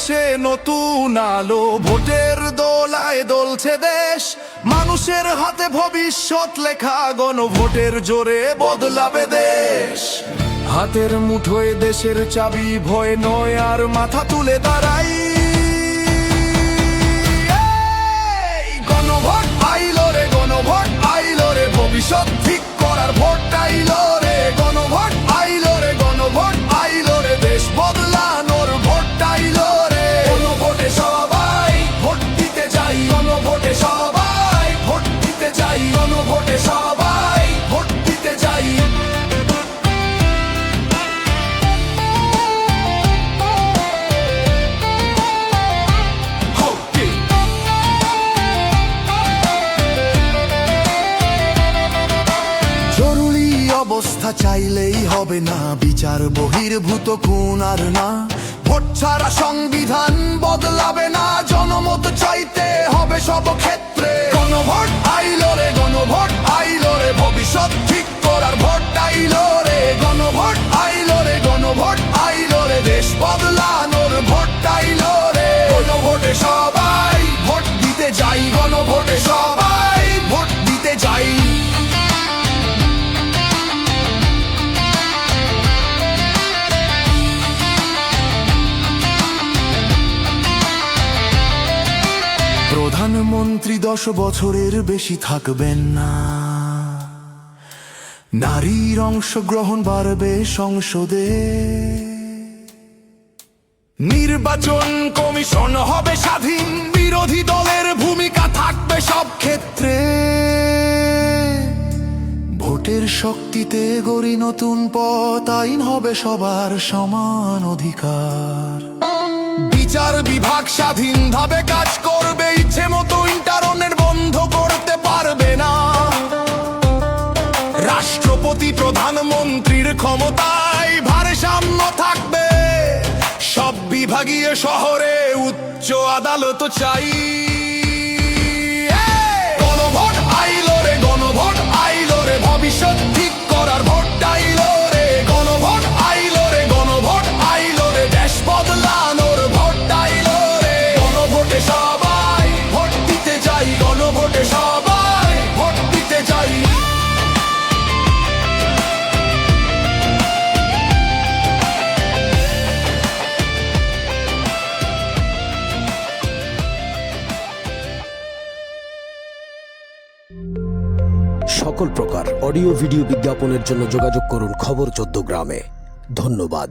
আসে নতুন আলো, ভোটের দোলায় দোলছে দেশ, মানুষের হাতে ভবিষ্যৎ লেখা, গণভোটের জোরে বদলাবে দেশ। হাতের মুঠোয় দেশের চাবি, ভয় নয় আর মাথা তুলে দাঁড়াই। গণভোট আইলো রে, গণভোট আইলো রে, ভবিষ্যৎ ঠিক করার ভোট আইলো রে। গণভোট আইলো রে, গণভোট আইলো রে, দেশ বদলানোর ভোট আইলো রে। গণভোটে সবাই ভোট দিতে যাই, গণভোটে সবাই ভোট দিতে যাই, গণভোটে সবাই ভোট দিতে যাই। জরুরি অবস্থা চাইলেই হবে না, বিচার বহির্ভূত খুন আর না। ভোট ছাড়া সংবিধান বদলাবে না, জনমত চাইতে হবে সব ক্ষেত্রে। গণভোট আইলো রে, গণভোট আইলো রে, ভবিষ্যৎ ঠিক করার ভোট আইলো রে। গণভোট আইলো রে, গণভোট আইলো রে, দেশ বদলানোর ভোট আইলো রে। গণভোটে সবাই ভোট দিতে যাই, গণভোটে সবাই ভোট দিতে যাই। প্রধানমন্ত্রী 10 বছরের বেশি থাকবেন না, নারীর অংশগ্রহণ বাড়বে সংসদে। নির্বাচন কমিশন হবে স্বাধীন, বিরোধী দলের ভূমিকা থাকবে সব ক্ষেত্রে। ভোটের শক্তিতে গড়ি নতুন পথ, আইন হবে সবার সমান অধিকার। বিচার বিভাগ স্বাধীনভাবে কাজ করবে, ইচ্ছে মতো ইন্টারনেট বন্ধ করতে পারবে না। রাষ্ট্রপতি প্রধানমন্ত্রীর ক্ষমতায় ভারসাম্য থাকবে, সব বিভাগীয় শহরে উচ্চ আদালত চাই। গণভোট আইলো রে, গণভোট আইলো রে, ভবিষ্যৎ ঠিক করার ভোট আইলো রে। গণভোট আইলো রে, গণভোট আইলো রে, দেশ বদলানোর ভোট আইলো রে। গণভোটে সবাই ভোট দিতে যাই, গণভোটে সবাই ভোট দিতে যাই। সকল প্রকার অডিও ভিডিও বিজ্ঞাপনের জন্য যোগাযোগ করুন খবর 14 গ্রামে। ধন্যবাদ।